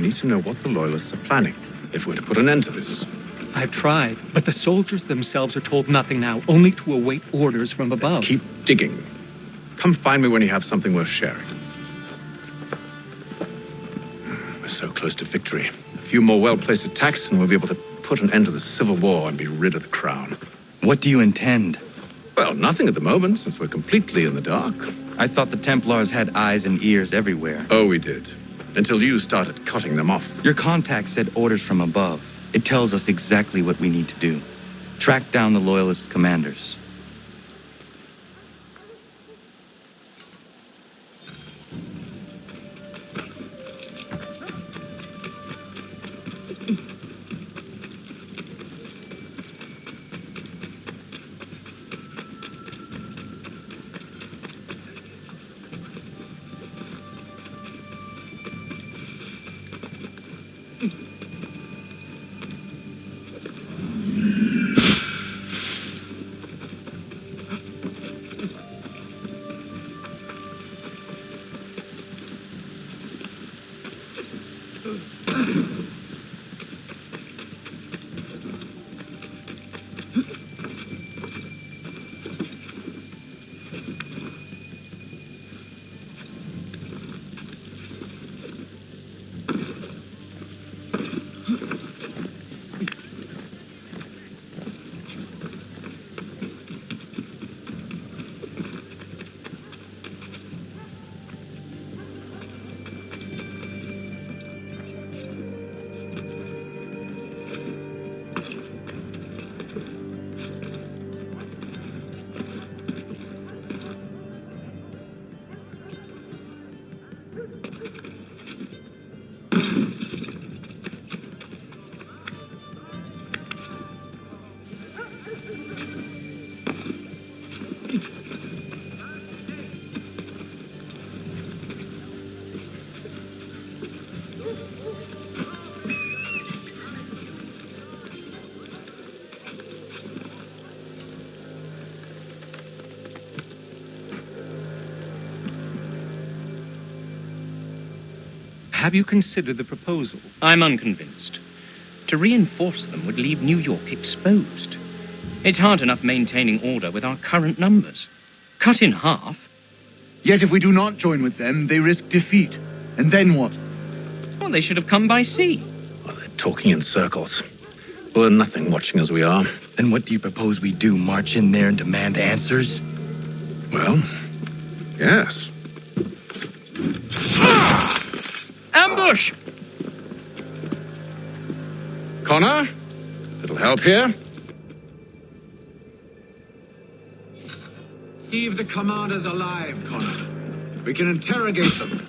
need to know what the Loyalists are planning, if we're to put an end to this. I've tried, but the soldiers themselves are told nothing now, only to await orders from above. Keep digging. Come find me when you have something worth sharing. We're so close to victory. A few more well-placed attacks and we'll be able to put an end to the civil war and be rid of the crown. What do you intend? Well, nothing at the moment, since we're completely in the dark. I thought the Templars had eyes and ears everywhere. Oh, we did. Until you started cutting them off. Your contact said orders from above. It tells us exactly what we need to do. Track down the Loyalist commanders. Have you considered the proposal? I'm unconvinced. To reinforce them would leave New York exposed. It's hard enough maintaining order with our current numbers. Cut in half. Yet if we do not join with them, they risk defeat. And then what? Well, they should have come by sea. Well, they're talking in circles. We'll learn nothing watching as we are. Then what do you propose we do? March in there and demand answers? Well, yes. Ambush! Connor? Little help here? Leave the commanders alive, Connor. We can interrogate them.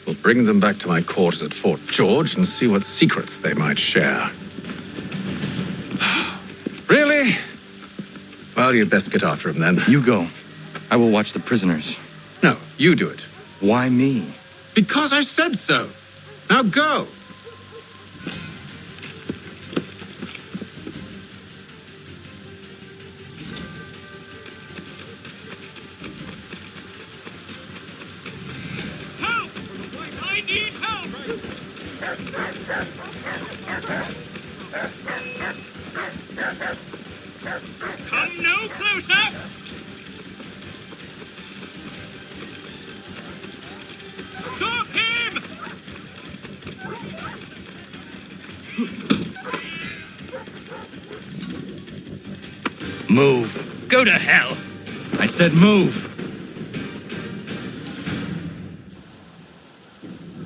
We'll bring them back to my quarters at Fort George and see what secrets they might share. Really? Well, you'd best get after him then. You go. I will watch the prisoners. No, you do it. Why me? Because I said so. Now go. Help! I need help! Come no closer! Stop him! Move. Go to hell! I said move.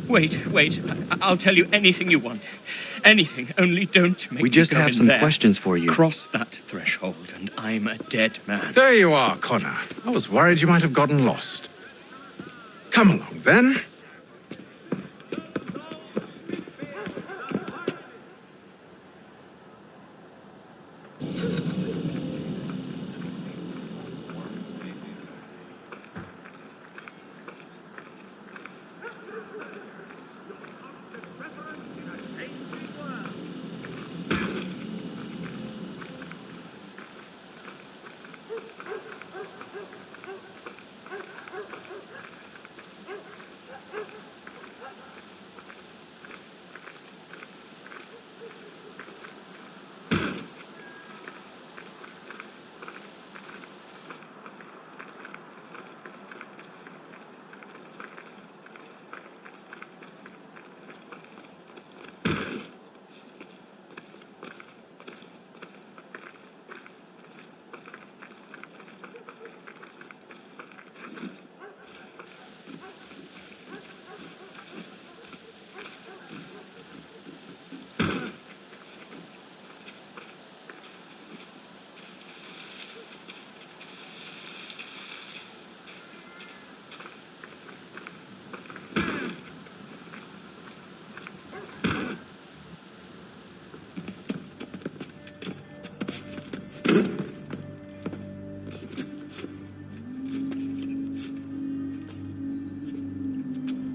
Wait. I'll tell you anything you want. Anything, only don't make We me just go have in some there. questions for you. Cross that threshold, and I'm a dead man. There you are, Connor. I was worried you might have gotten lost. Come along, then.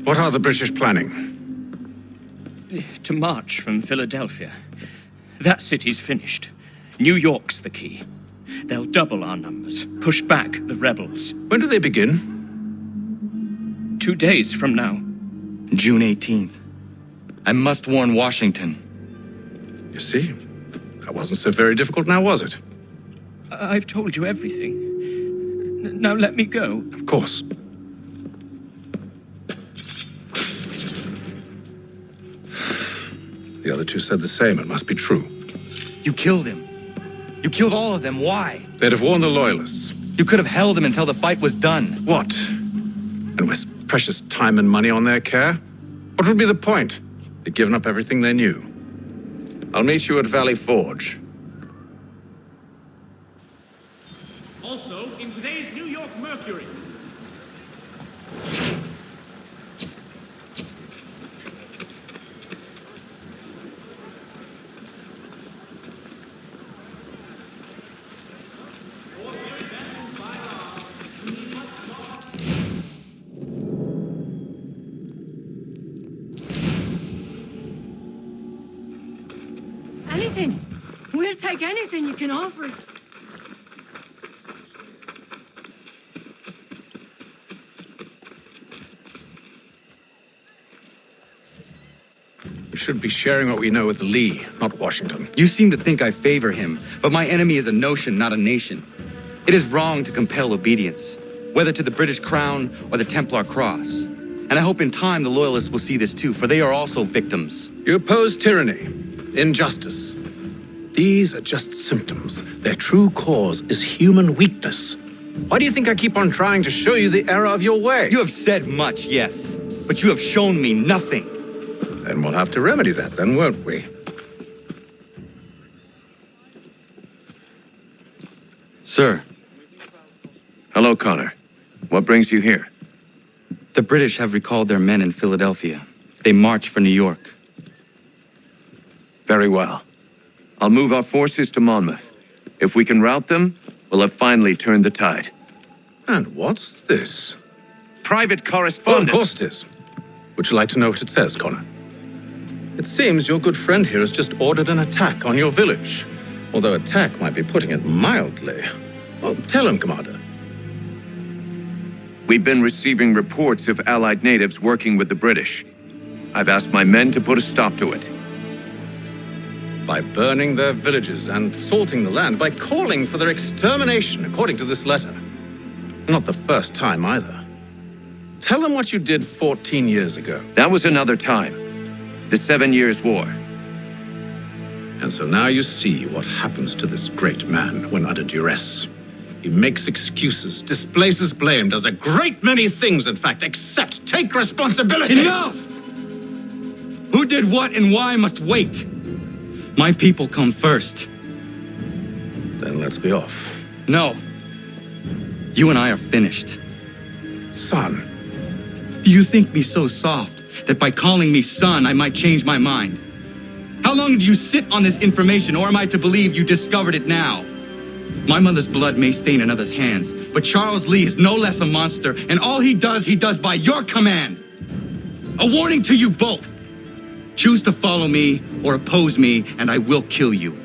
What are the British planning? To march from Philadelphia. That city's finished. New York's the key. They'll double our numbers, push back the rebels. When do they begin? 2 days from now. June 18th. I must warn Washington. You see? That wasn't so very difficult now, was it? I've told you everything. Now let me go. Of course. The other two said the same. It must be true. You killed him. You killed all of them. Why? They'd have warned the Loyalists. You could have held them until the fight was done. What? And waste precious time and money on their care? What would be the point? They'd given up everything they knew. I'll meet you at Valley Forge. Also, in today's New York Mercury. Anything. We'll take anything you can offer us. We should be sharing what we know with Lee, not Washington. You seem to think I favor him, but my enemy is a notion, not a nation. It is wrong to compel obedience, whether to the British Crown or the Templar Cross. And I hope in time the Loyalists will see this too, for they are also victims. You oppose tyranny, injustice. These are just symptoms. Their true cause is human weakness. Why do you think I keep on trying to show you the error of your way? You have said much, yes, but you have shown me nothing. Then we'll have to remedy that then, won't we? Sir, Hello, Connor. What brings you here? the British have recalled their men in Philadelphia. They march for New York. Very well. I'll move our forces to Monmouth. If we can rout them, we'll have finally turned the tide. And what's this? Private Oh, of correspondence! course it is. Would you like to know what it says, Connor? It seems your good friend here has just ordered an attack on your village. Although attack might be putting it mildly. Well, tell him, Commander. We've been receiving reports of Allied natives working with the British. I've asked my men to put a stop to it. By burning their villages and salting the land, by calling for their extermination, according to this letter. Not the first time either. Tell them what you did 14 years ago. That was another time. The 7 Years' War. And so now you see what happens to this great man when under duress. He makes excuses, displaces blame, does a great many things, in fact, except take responsibility. Enough! Who did what and why must wait. My people come first. Then let's be off. No. You and I are finished. Son. Do you think me so soft that by calling me son, I might change my mind? How long did you sit on this information, or am I to believe you discovered it now? My mother's blood may stain another's hands, but Charles Lee is no less a monster, and all he does by your command. A warning to you both. Choose to follow me or oppose me, and I will kill you.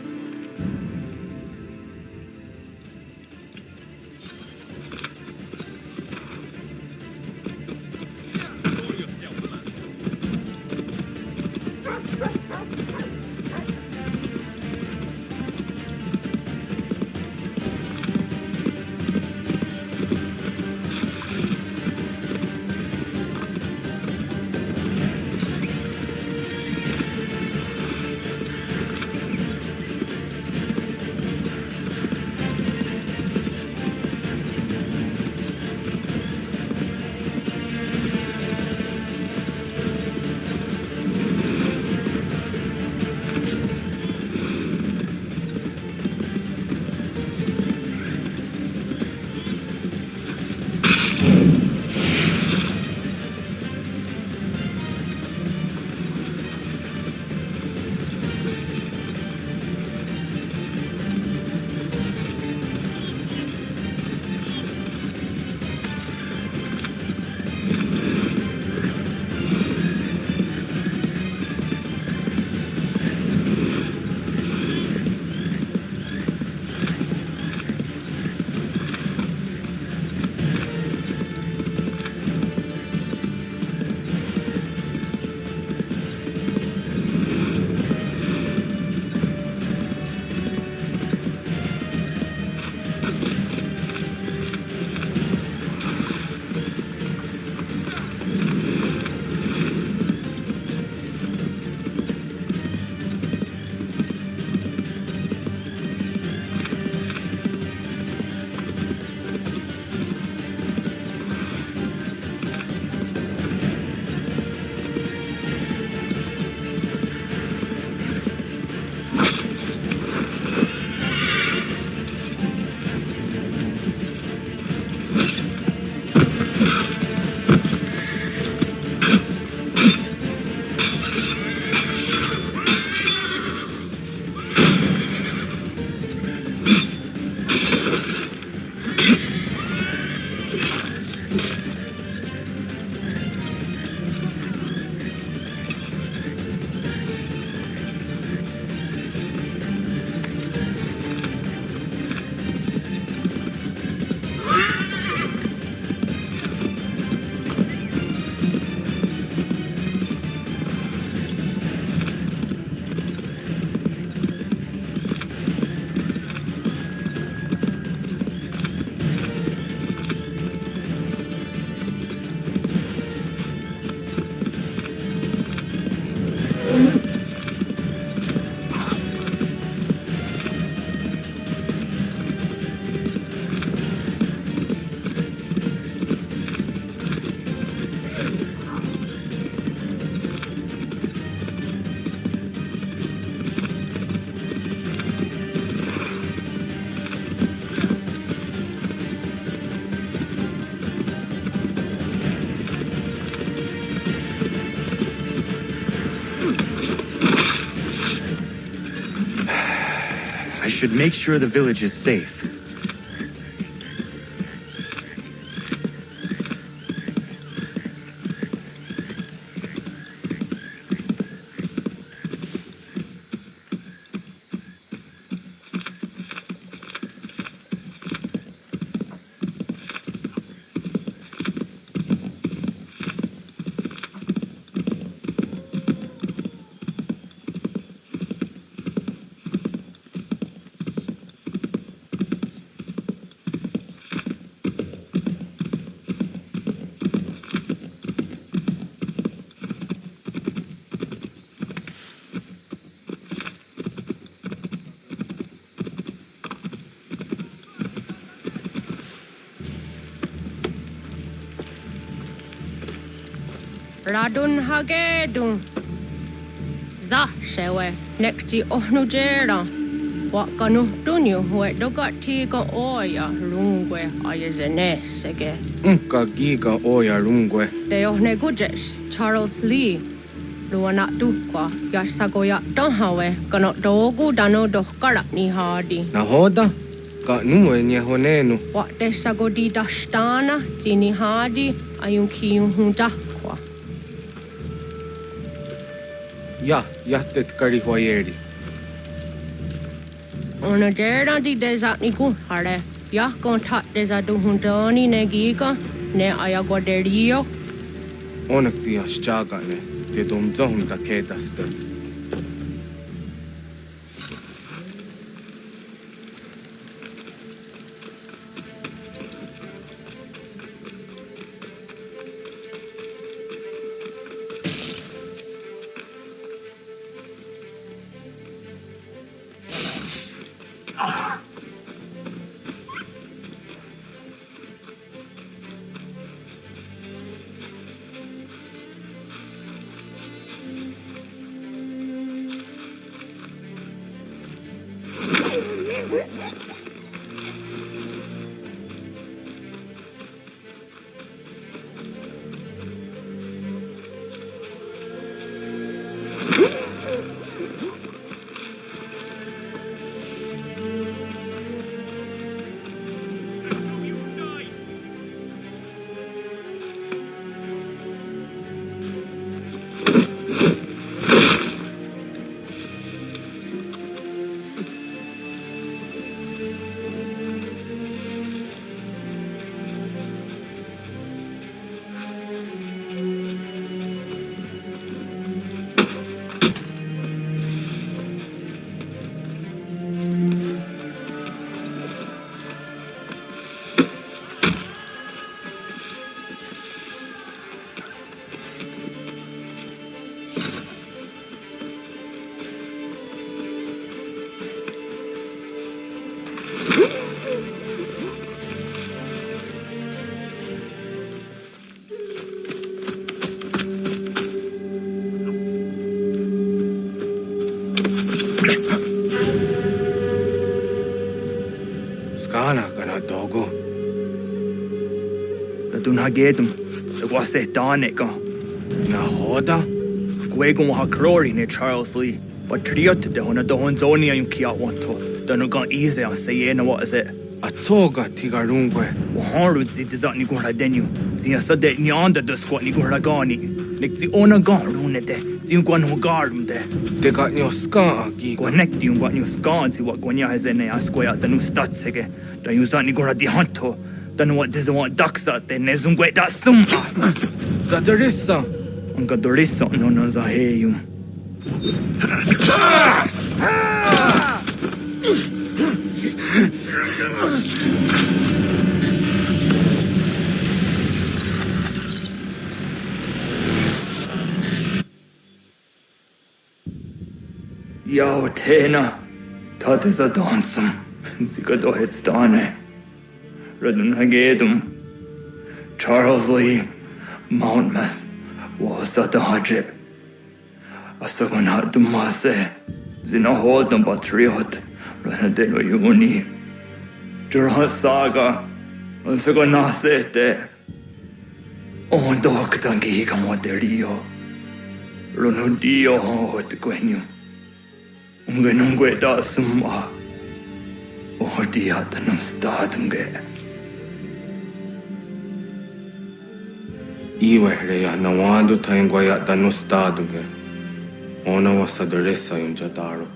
I should make sure the village is safe. Radun hagedun. Za shewe nekti ohnujera. Wakanu dunyu we dogati ga oya rungwe ayezene sege. Unka giga oya rungwe. De ohne gujes Charles Lee. Luana dukwa yasagoya donhawe kano dogu dano dohkarak ni hadi. Nahoda? Ka nuwe nye honenu. Wa de sagodi dashtana tini hadi ayun kiyun hunta. Ja, jättet karihuajeri. Ona jera di desa ni ku hare. Ya kontak desa du hundani ne giga ne ayagoderio. Onak tia shchagane. Te domzohum da kedaster. Gedum, the Wase Danica. Nahoda? Gwegon ha Crori ne Charles Lee, but Triot de Hona Dohonzonia and Kiawanto, Donogon easy and say, what is it? A toga tigarungwe. Waharud zit is at Nigura Denu, the Sade Nyanda the squat Niguragani, Nick the Ona Garune de, the Guan Hugarum de. They got no scar, Gigo. Connecting what new scars, what Guanya has in a square, the new Statsege, the Usanigura di Hunto. Then what does want ducks out there? Nezungwe that sum. Zadarissa. Unga dorissa no nazaheyum. Yao tena. That is a dancum. Zigado headstane. Radun Hagedum, Charles Lee, Mountmouth, was at the Hajib. Asagonat Dumase, Zinahodam Batriot, Ranadeno Yuni, Jurhan Saga, Asagonasete, On Doctangi Camoterio, Runudio Hot Gwenum, Ungenungue da Summa, Hordiatanu stadunge. Iwehreya nawando taingwaya danu staduge. Ona wasadresa yunjadaro.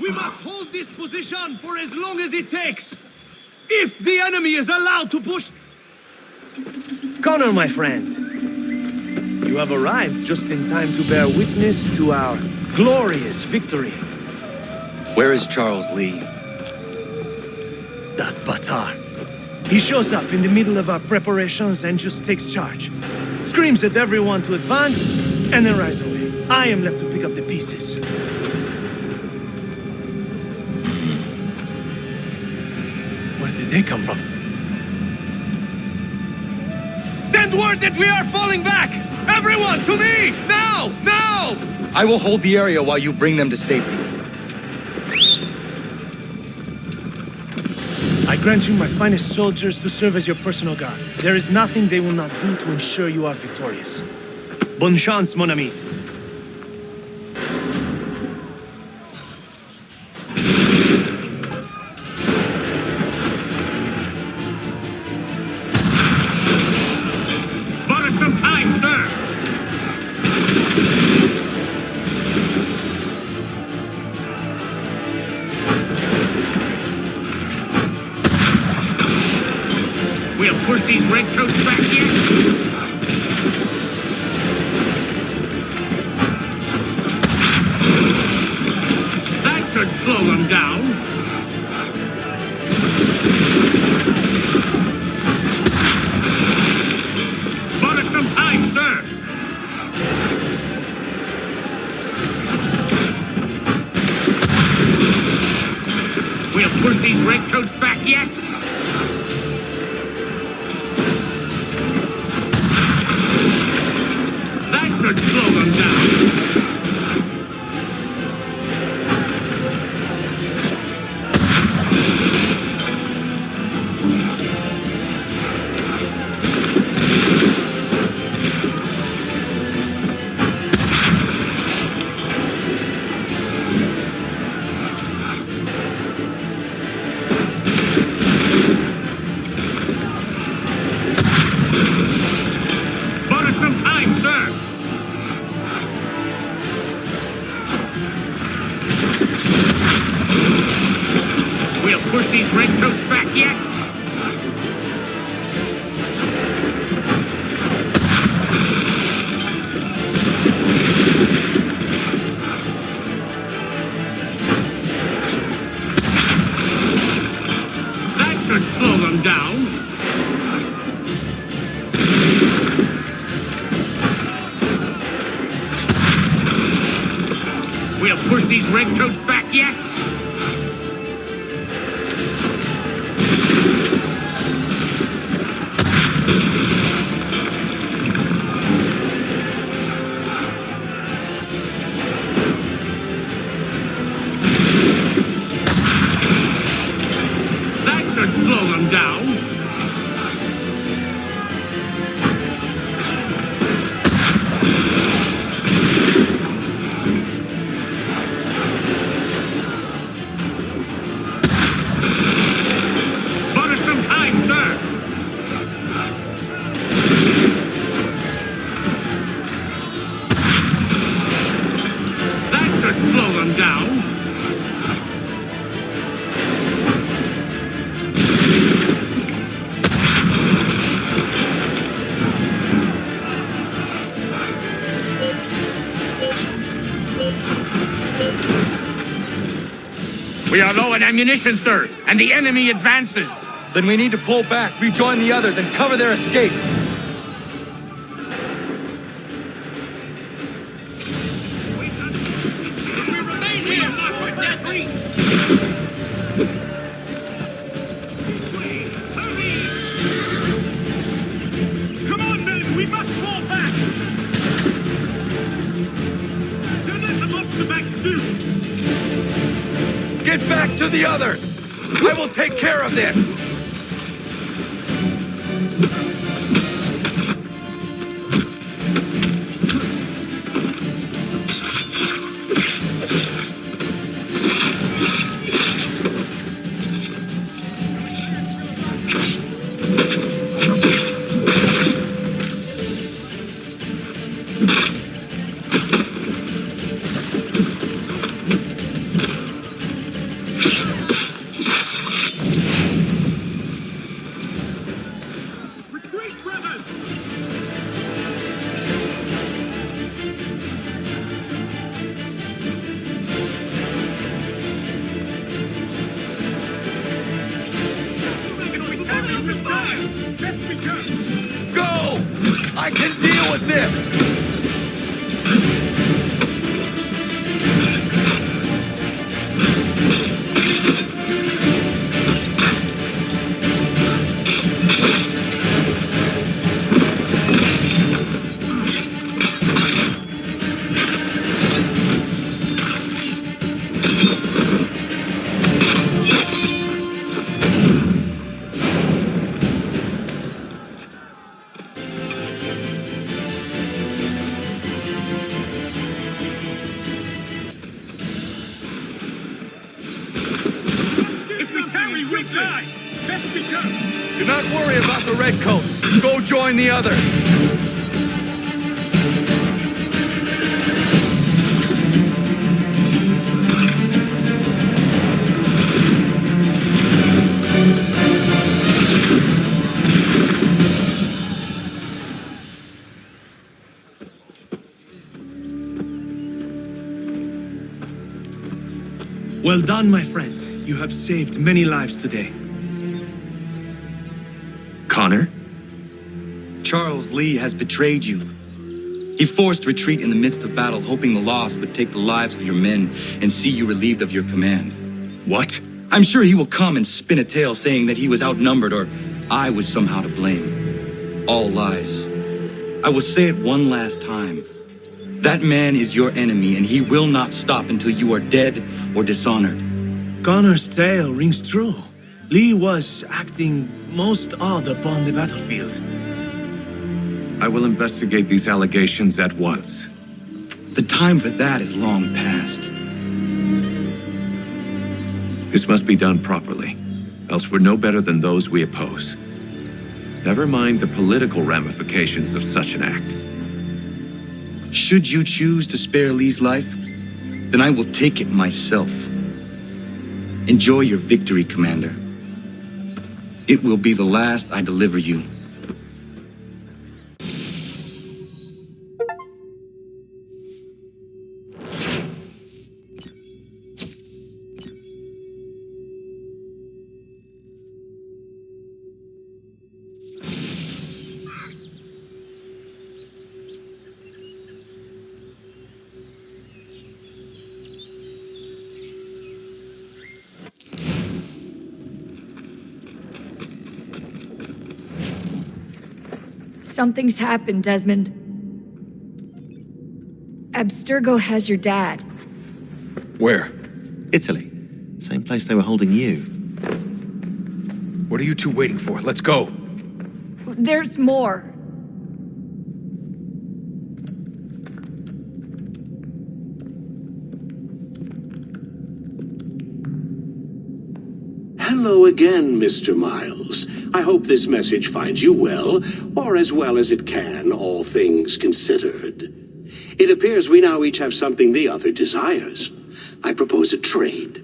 We must hold this position for as long as it takes. If the enemy is allowed to push... Connor, my friend. You have arrived just in time to bear witness to our glorious victory. Where is Charles Lee? That Batar. He shows up in the middle of our preparations and just takes charge. Screams at everyone to advance, and then rides away. I am left to pick up the pieces. Where did they come from? Send word that we are falling back! Everyone, to me! Now! Now! I will hold the area while you bring them to safety. I grant you my finest soldiers to serve as your personal guard. There is nothing they will not do to ensure you are victorious. Bonne chance, mon ami. Bought us some time, sir! We'll push these redcoats back yet. That should slow them down. Bought us some time, sir. We'll push these redcoats back yet. Should slow them down. Bought us some time, sir. We'll push these redcoats back yet. That should slow them down. We'll push these redcoats back yet. Slow them down. are low on ammunition, sir, and the enemy advances. Then we need to pull back, rejoin the others, and cover their escape. We remain here, Master Desri! Come on, men! We must fall back! Don't let the monster back soon! Get back to the others! I will take care of this! Go! I can deal with this! Do not worry about the redcoats. Go join the others. Well done, my friend. You have saved many lives today. Connor? Charles Lee has betrayed you. He forced retreat in the midst of battle, hoping the loss would take the lives of your men and see you relieved of your command. What? I'm sure he will come and spin a tale saying that he was outnumbered or I was somehow to blame. All lies. I will say it one last time. That man is your enemy, and he will not stop until you are dead or dishonored. Connor's tale rings true. Lee was acting most odd upon the battlefield. I will investigate these allegations at once. The time for that is long past. This must be done properly, else we're no better than those we oppose. Never mind the political ramifications of such an act. Should you choose to spare Lee's life, then I will take it myself. Enjoy your victory, Commander. It will be the last I deliver you. Something's happened, Desmond. Abstergo has your dad. Where? Italy. Same place they were holding you. What are you two waiting for? Let's go. There's more. Hello again, Mr. Miles. I hope this message finds you well, or as well as it can, all things considered. It appears we now each have something the other desires. I propose a trade.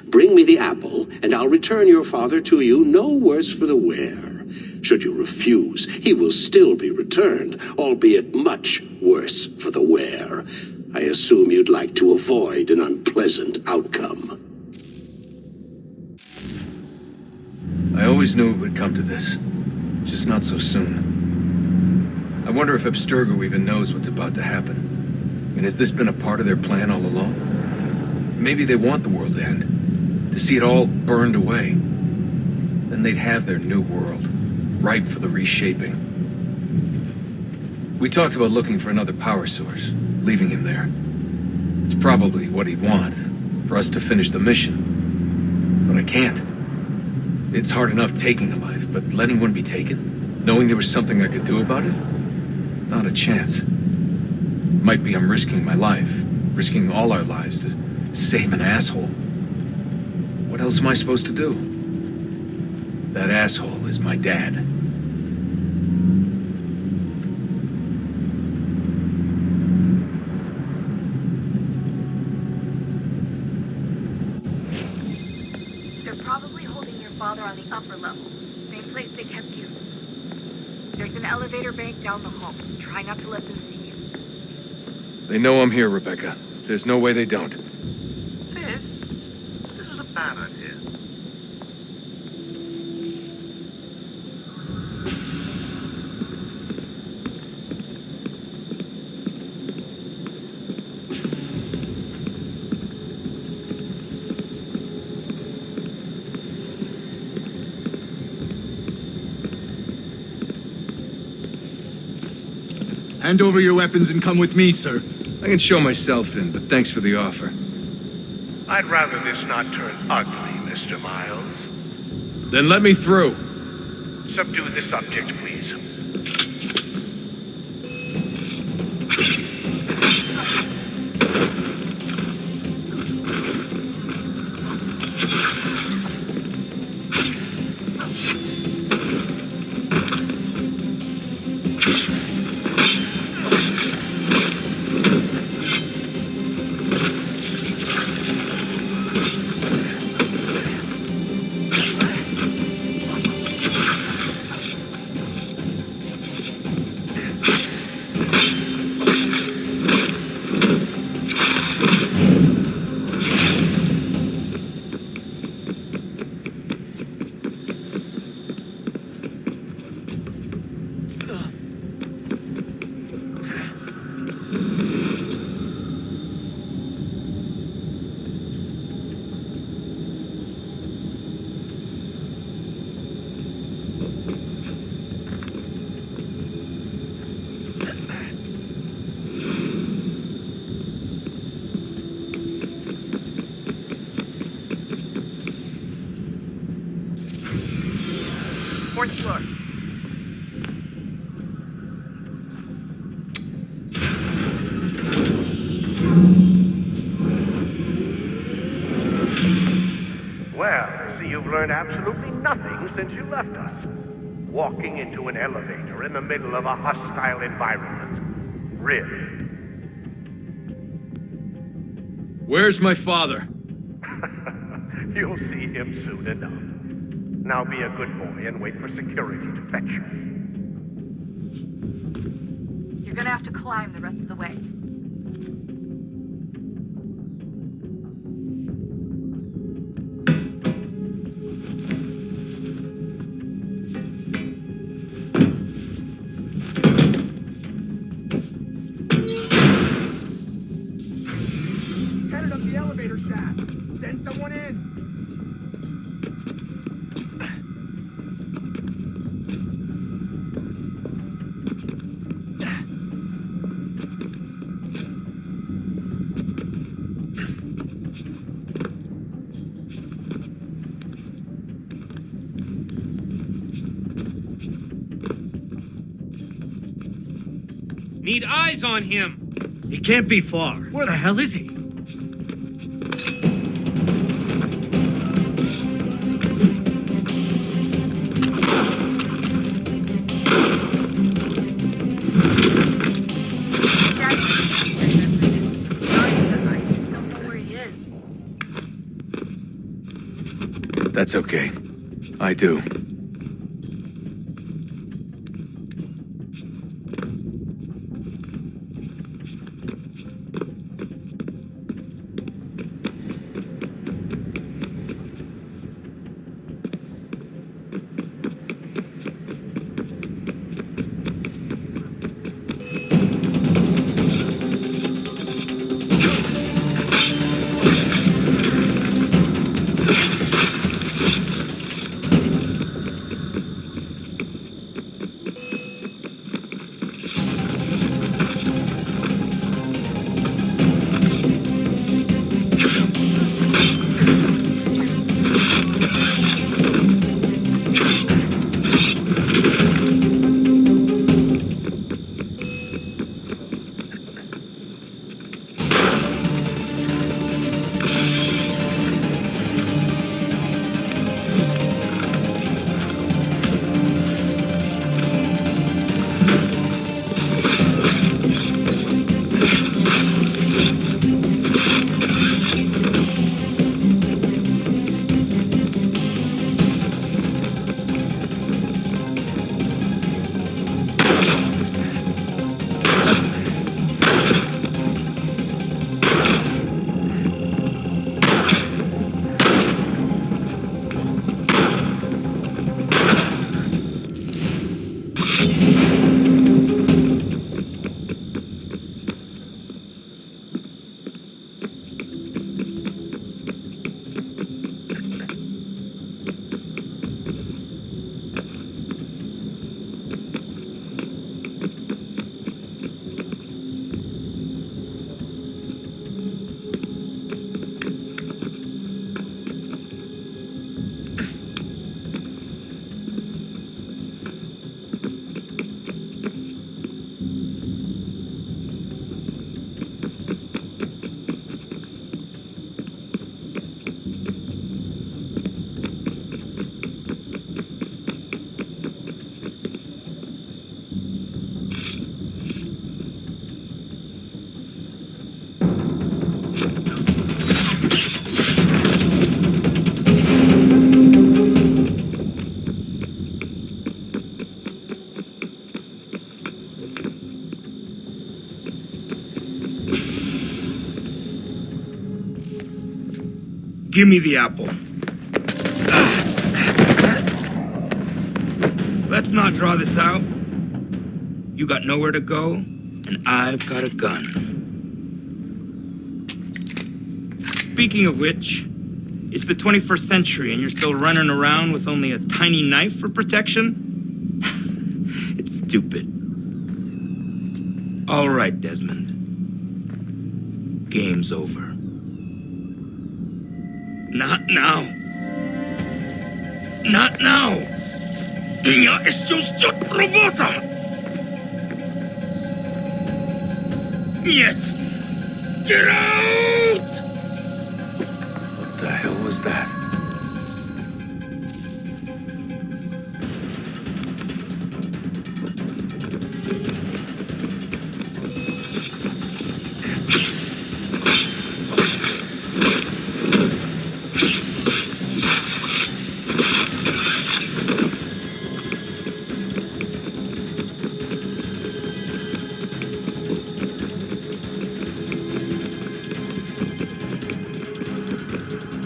Bring me the apple, and I'll return your father to you no worse for the wear. Should you refuse, he will still be returned, albeit much worse for the wear. I assume you'd like to avoid an unpleasant outcome. always knew it would come to this. Just not so soon. I wonder if Abstergo even knows what's about to happen. I mean, has this been a part of their plan all along? Maybe they want the world to end. To see it all burned away. Then they'd have their new world, ripe for the reshaping. We talked about looking for another power source, leaving him there. It's probably what he'd want, for us to finish the mission. But I can't. It's hard enough taking a life, but letting one be taken? Knowing there was something I could do about it? Not a chance. Might be I'm risking my life, risking all our lives to save an asshole. What else am I supposed to do? That asshole is my dad. They're probably holding your father on the upper level. Same place they kept you. There's an elevator bank down the hall. Try not to let them see you. They know I'm here, Rebecca. There's no way they don't. This is a bad idea. Hand over your weapons and come with me, sir. I can show myself in, but thanks for the offer. I'd rather this not turn ugly, Mr. Miles. Then let me through. Subdue the subject, please. Fourth floor. Well, I see you've learned absolutely nothing since you left us. Walking into an elevator in the middle of a hostile environment. Really? Where's my father? You'll see him soon enough. Now be a good boy and wait for security to fetch you. You're gonna have to climb the rest of the way. Headed up the elevator shaft. Send someone in. Need eyes on him. He can't be far. Where the hell is he? That's okay. I do. Give me the apple. Let's not draw this out. You got nowhere to go, and I've got a gun. Speaking of which, it's the 21st century and you're still running around with only a tiny knife for protection? It's stupid. All right, Desmond. Game's over. Not now. Not now. Я еще ждет работа. Нет. Get out! What the hell was that?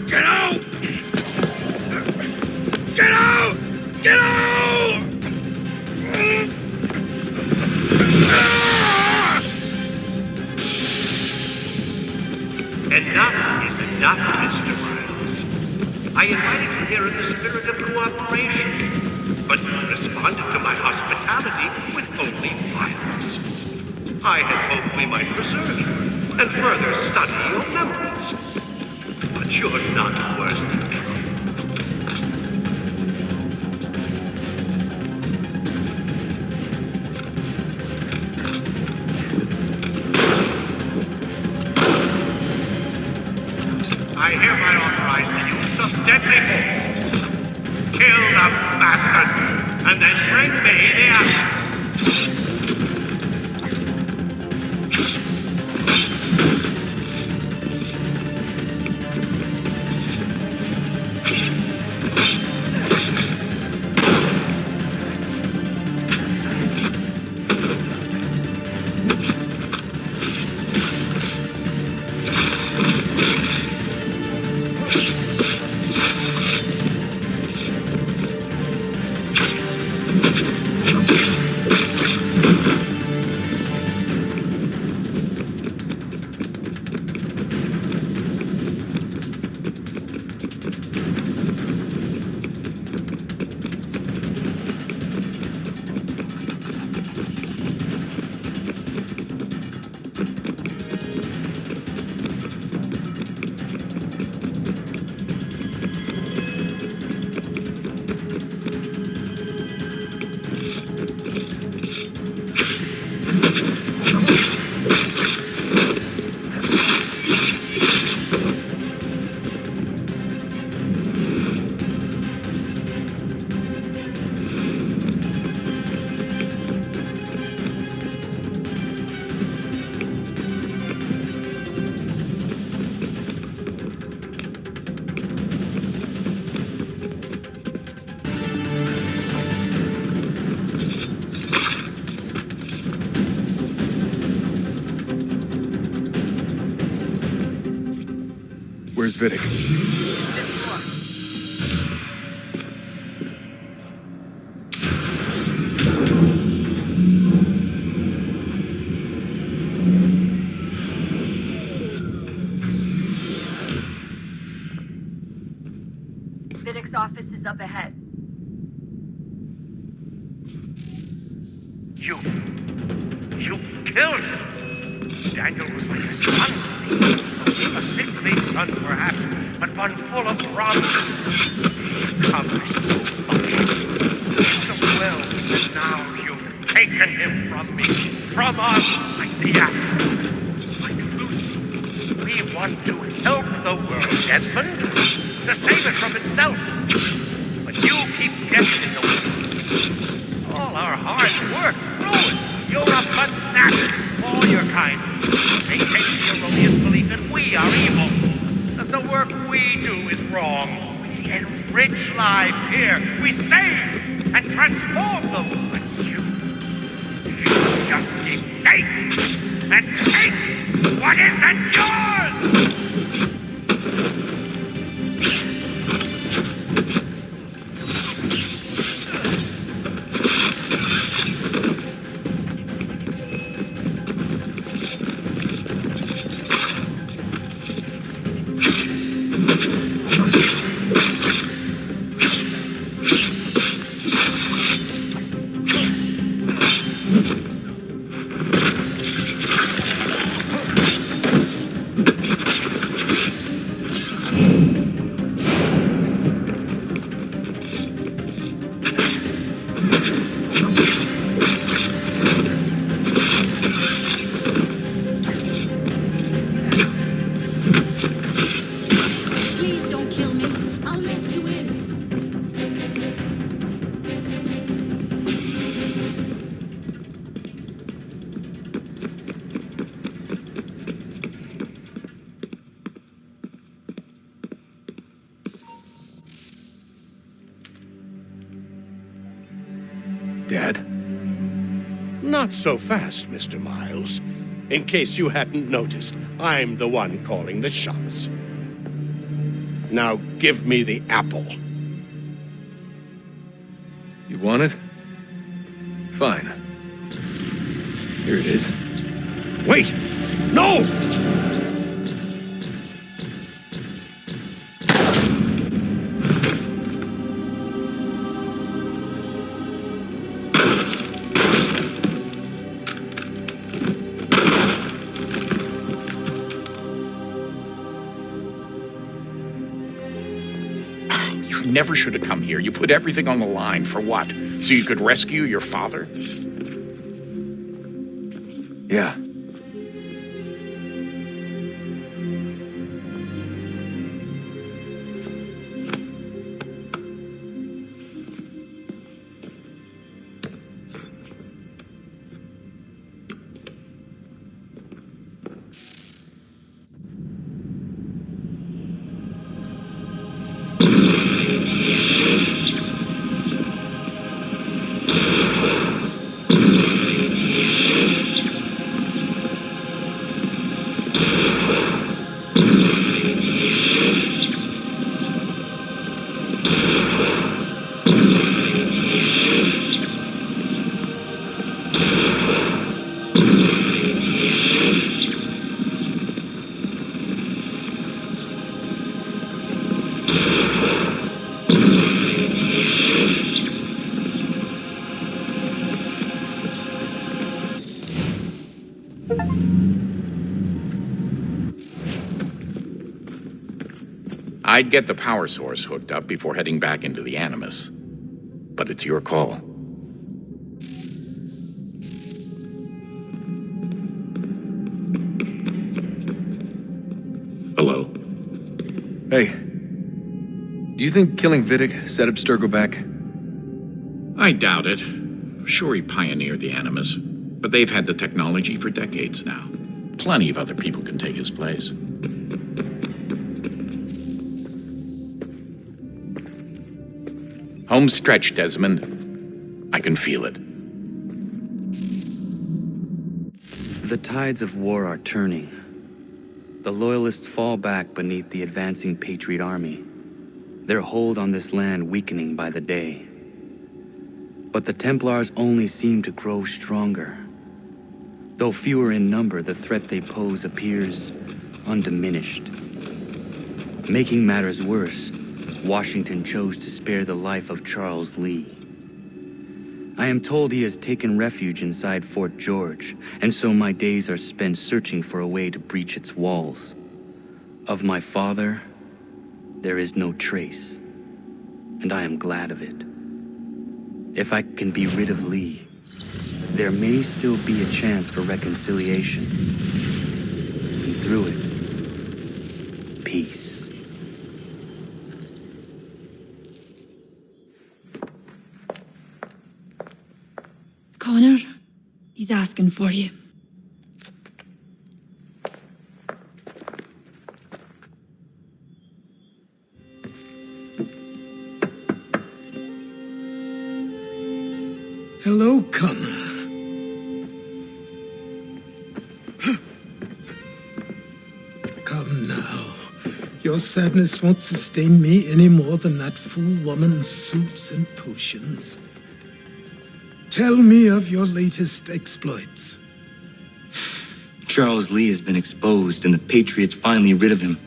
Get out! Get out! Get out! Enough is enough, Mr. Miles. I invited you here in the spirit of cooperation, but you responded to my hospitality with only violence. I had hoped we might preserve you and further study your memories. But you're not worth the trouble. I hereby authorize the use of deadly force. Kill the bastard, and then bring me the apple. Where's Vidic? Vidic's office is up ahead. You killed him. Daniel was like a son to me. A sickly son, perhaps, but one full of promise. Covers so much. So well that now you've taken him from me, from us, like the apple. Like Lucy, we want to help the world, Desmond, to save it from itself. But you keep getting in the way. All our hard work ruined. You're a fanatic, all your kind. They take the erroneous belief that we are evil, that the work we do is wrong. We enrich lives here. We save and transform them. But you just keep taking and take what isn't yours! Dad? Not so fast, Mr. Miles. In case you hadn't noticed, I'm the one calling the shots. Now give me the apple. You want it? Fine. Here it is. Wait! No! You never should have come here. You put everything on the line. For what? So you could rescue your father? Yeah. I'd get the power source hooked up before heading back into the Animus. But it's your call. Hello? Hey. Do you think killing Vidic set Abstergo back? I doubt it. Sure, he pioneered the Animus, but they've had the technology for decades now. Plenty of other people can take his place. Home stretch, Desmond. I can feel it. The tides of war are turning. The Loyalists fall back beneath the advancing Patriot army, their hold on this land weakening by the day. But the Templars only seem to grow stronger. Though fewer in number, the threat they pose appears undiminished. Making matters worse, Washington chose to spare the life of Charles Lee. I am told he has taken refuge inside Fort George, and so my days are spent searching for a way to breach its walls. Of my father, there is no trace, and I am glad of it. If I can be rid of Lee, there may still be a chance for reconciliation. And through it, peace. Connor, he's asking for you. Hello, Connor. Come now. Your sadness won't sustain me any more than that fool woman's soups and potions. Tell me of your latest exploits. Charles Lee has been exposed, and the Patriots finally rid of him.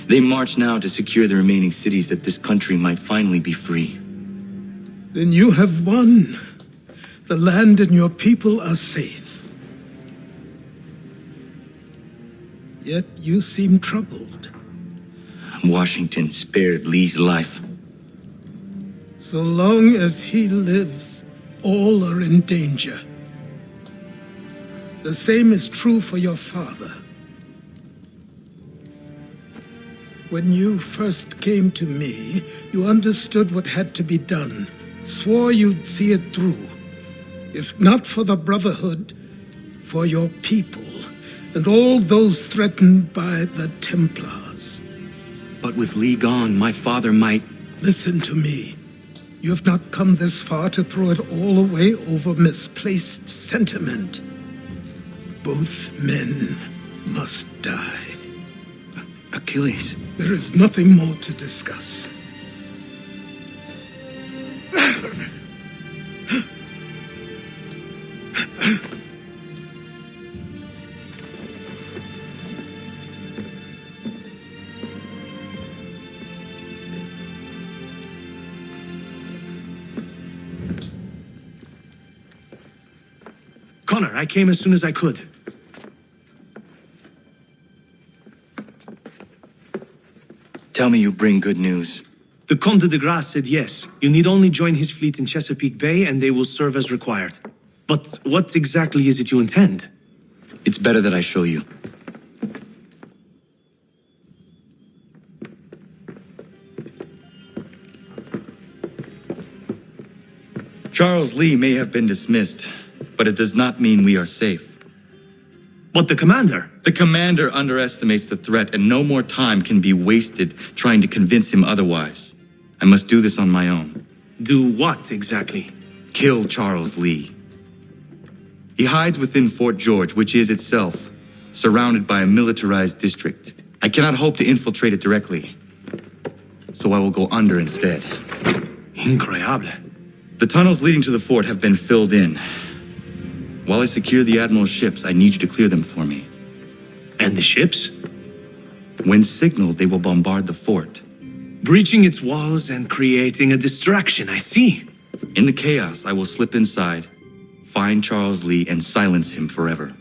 They march now to secure the remaining cities that this country might finally be free. Then you have won. The land and your people are safe. Yet you seem troubled. Washington spared Lee's life. So long as he lives, all are in danger. The same is true for your father. When you first came to me, you understood what had to be done, swore you'd see it through. If not for the Brotherhood, for your people, and all those threatened by the Templars. But with Lee gone, my father might... Listen to me. You have not come this far to throw it all away over misplaced sentiment. Both men must die. Achilles. There is nothing more to discuss. Connor, I came as soon as I could. Tell me you bring good news. The Comte de Grasse said yes. You need only join his fleet in Chesapeake Bay and they will serve as required. But what exactly is it you intend? It's better that I show you. Charles Lee may have been dismissed, but it does not mean we are safe. But the commander? The commander underestimates the threat, and no more time can be wasted trying to convince him otherwise. I must do this on my own. Do what exactly? Kill Charles Lee. He hides within Fort George, which is itself surrounded by a militarized district. I cannot hope to infiltrate it directly, so I will go under instead. Incroyable. The tunnels leading to the fort have been filled in. While I secure the Admiral's ships, I need you to clear them for me. And the ships? When signaled, they will bombard the fort. Breaching its walls and creating a distraction, I see. In the chaos, I will slip inside, find Charles Lee, and silence him forever.